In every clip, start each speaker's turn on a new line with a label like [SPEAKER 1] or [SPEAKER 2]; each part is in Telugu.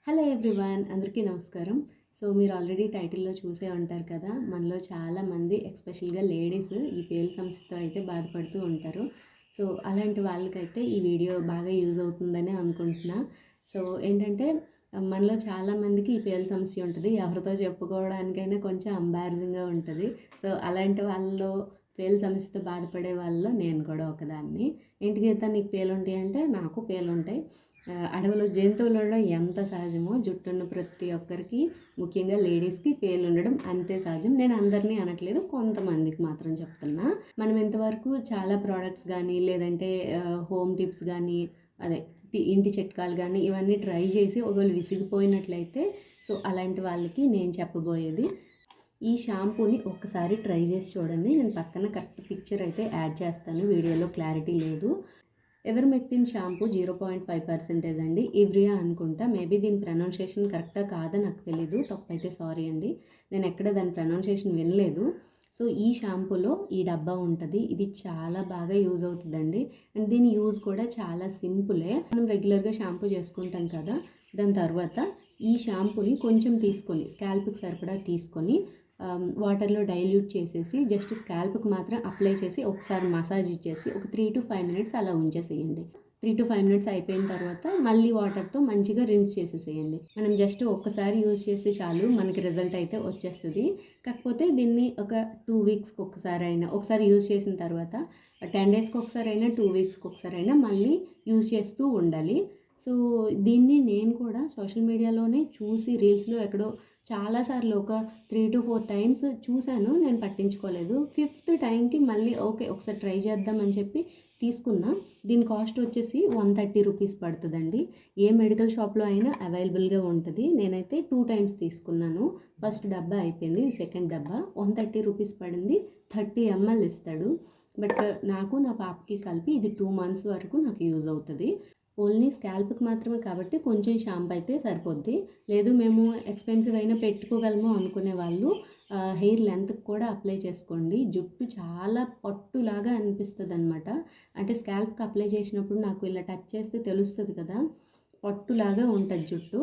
[SPEAKER 1] హలో ఎవ్రీవన్, అందరికీ నమస్కారం. సో మీరు ఆల్రెడీ టైటిల్లో చూసే ఉంటారు కదా, మనలో చాలామంది ఎస్పెషల్గా లేడీస్ ఈ పేలు సమస్యతో అయితే బాధపడుతూ ఉంటారు. సో అలాంటి వాళ్ళకైతే ఈ వీడియో బాగా యూజ్ అవుతుందని అనుకుంటున్నా. సో ఏంటంటే మనలో చాలామందికి ఈ పేలు సమస్య ఉంటుంది. ఎవరితో చెప్పుకోవడానికైనా కొంచెం ఎంబారసింగ్గా ఉంటుంది. సో అలాంటి వాళ్ళలో పేలు సమస్యతో బాధపడే వాళ్ళలో నేను కూడా ఒకదాన్ని. ఏంటి గీత నీకు పేలు ఉంటాయి అంటే, నాకు పేలు ఉంటాయి. అడవిలో జంతువులు ఉండడం ఎంత సహజమో జుట్టున్న ప్రతి ఒక్కరికి, ముఖ్యంగా లేడీస్కి పేలు ఉండడం అంతే సహజం. నేను అందరినీ అనట్లేదు, కొంతమందికి మాత్రం చెప్తున్నా. మనం ఇంతవరకు చాలా ప్రోడక్ట్స్ కానీ లేదంటే హోమ్ టిప్స్ కానీ అదే ఇంటి చిట్కాలు కానీ ఇవన్నీ ట్రై చేసి ఒకవేళ విసిగిపోయినట్లయితే సో అలాంటి వాళ్ళకి నేను చెప్పబోయేది ఈ షాంపూని ఒక్కసారి ట్రై చేసి చూడండి. నేను పక్కన కరెక్ట్ పిక్చర్ అయితే యాడ్ చేస్తాను, వీడియోలో క్లారిటీ లేదు. ఎవర్మెక్టిన్ షాంపూ 0.5% అండి. ఇవ్రియా అనుకుంటా, మేబీ దీని ప్రొనౌన్సియేషన్ కరెక్టా కాదా నాకు తెలీదు, తప్పైతే సారీ అండి. నేను ఎక్కడ దాని ప్రొనౌన్సియేషన్ వినలేదు. సో ఈ షాంపూలో ఈ డబ్బా ఉంటుంది. ఇది చాలా బాగా యూజ్ అవుతుందండి. అండ్ దీని యూజ్ కూడా చాలా సింపులే. మనం రెగ్యులర్గా షాంపూ చేసుకుంటాం కదా, దాని తర్వాత ఈ షాంపూని కొంచెం తీసుకొని స్కాల్ప్కి సరిపడా తీసుకొని వాటర్లో డైల్యూట్ చేసేసి జస్ట్ స్కాల్ప్కి మాత్రం అప్లై చేసి ఒకసారి మసాజ్ ఇచ్చేసి ఒక 3 to 5 minutes అలా ఉంచేసేయండి. 3 to 5 minutes అయిపోయిన తర్వాత మళ్ళీ వాటర్తో మంచిగా రిన్స్ చేసేసేయండి. మనం జస్ట్ ఒక్కసారి యూజ్ చేస్తే చాలు, మనకి రిజల్ట్ అయితే వచ్చేస్తుంది. కాకపోతే దీన్ని ఒక 2 weeksకి ఒకసారి అయినా, ఒకసారి యూజ్ చేసిన తర్వాత 10 daysకి ఒకసారి అయినా 2 weeksకి ఒకసారి అయినా మళ్ళీ యూజ్ చేస్తూ ఉండాలి. సో దీన్ని నేను కూడా సోషల్ మీడియాలోనే చూసి రీల్స్లో ఎక్కడో చాలాసార్లు ఒక 3 to 4 times చూశాను, నేను పట్టించుకోలేదు. 5th టైంకి మళ్ళీ ఓకే ఒకసారి ట్రై చేద్దామని చెప్పి తీసుకున్నా. దీని కాస్ట్ వచ్చేసి 130 రూపీస్ పడుతుందండి. ఏ మెడికల్ షాప్లో అయినా అవైలబుల్గా ఉంటుంది. నేనైతే 2 times తీసుకున్నాను. ఫస్ట్ డబ్బా అయిపోయింది, సెకండ్ డబ్బా 130 రూపీస్ పడింది. 30 ml ఇస్తాడు. బట్ నాకు నా పాపకి కలిపి ఇది 2 months వరకు నాకు యూజ్ అవుతుంది. ఓన్లీ స్కాల్ప్కి మాత్రమే కాబట్టి కొంచెం షాంపూ అయితే సరిపోద్ది. లేదు మేము ఎక్స్పెన్సివ్ అయినా పెట్టుకోగలము అనుకునే వాళ్ళు హెయిర్ లెంత్కి కూడా అప్లై చేసుకోండి. జుట్టు చాలా పట్టులాగా అనిపిస్తుంది అనమాట. అంటే స్కాల్ప్కి అప్లై చేసినప్పుడు నాకు ఇలా టచ్ చేస్తే తెలుస్తుంది కదా, పట్టులాగా ఉంటుంది జుట్టు.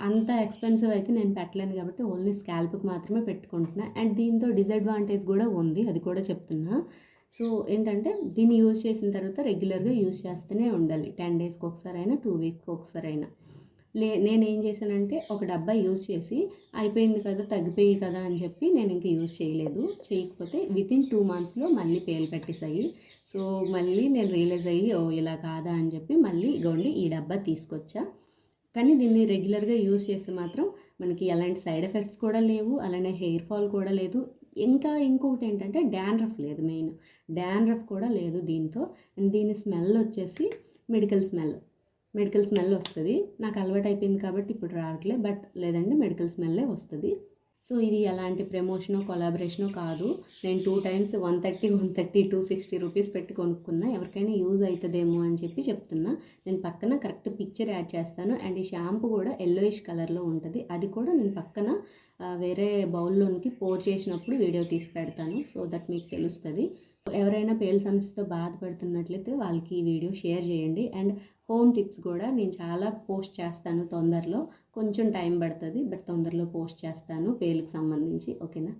[SPEAKER 1] అంత ఎక్స్పెన్సివ్ అయితే నేను పెట్టలేను కాబట్టి ఓన్లీ స్కాల్ప్కి మాత్రమే పెట్టుకుంటున్నా. అండ్ దీంతో డిసడ్వాంటేజ్ కూడా ఉంది, అది కూడా చెప్తున్నా. సో ఏంటంటే దీన్ని యూజ్ చేసిన తర్వాత రెగ్యులర్గా యూజ్ చేస్తూనే ఉండాలి. 10 daysకి ఒకసారి అయినా 2 weeksకి ఒకసారి అయినా. నేనేం చేశానంటే ఒక డబ్బా యూజ్ చేసి అయిపోయింది కదా, తగ్గిపోయి కదా అని చెప్పి నేను ఇంకా యూజ్ చేయలేదు. చేయకపోతే వితిన్ 2 monthsలో మళ్ళీ పేలు పెట్టేసాయి. సో మళ్ళీ నేను రియలైజ్ అయ్యి ఓ ఇలా కాదా అని చెప్పి మళ్ళీ ఇగోండి ఈ డబ్బా తీసుకొచ్చా. కానీ దీన్ని రెగ్యులర్గా యూజ్ చేస్తే మాత్రం మనకి ఎలాంటి సైడ్ ఎఫెక్ట్స్ కూడా లేవు, అలానే హెయిర్ ఫాల్ కూడా లేదు. ఇంకా ఇంకొకటి ఏంటంటే డాండ్రఫ్ లేదు, మెయిన్ డాండ్రఫ్ కూడా లేదు దీంతో. అండ్ దీని స్మెల్ వచ్చేసి మెడికల్ స్మెల్ వస్తుంది. నాకు అలవాటు అయిపోయింది కాబట్టి ఇప్పుడు రావట్లేదు, బట్ లేదంటే మెడికల్ స్మెల్లే వస్తుంది. సో ఇది ఎలాంటి ప్రమోషనో కొలాబరేషనో కాదు. నేను 2 times 130 260 రూపీస్ పెట్టి కొనుక్కున్నా. ఎవరికైనా యూజ్ అవుతుందేమో అని చెప్పి చెప్తున్నా. నేను పక్కన కరెక్ట్ పిక్చర్ యాడ్ చేస్తాను. అండ్ ఈ షాంపూ కూడా ఎల్లోయిష్ కలర్లో ఉంటుంది. అది కూడా నేను పక్కన వేరే బౌల్లోనికి పోర్ చేసినప్పుడు వీడియో తీసి పెడతాను, సో దట్ మీకు తెలుస్తుంది. ఎవరైనా పేలు సమస్యతో బాధపడుతున్నట్లయితే వాళ్ళకి ఈ వీడియో షేర్ చేయండి. అండ్ హోమ్ టిప్స్ కూడా నేను చాలా పోస్ట్ చేస్తాను తొందరలో. కొంచెం టైం పడుతుంది, బట్ తొందరలో పోస్ట్ చేస్తాను పేలుకి సంబంధించి. ఓకేనా?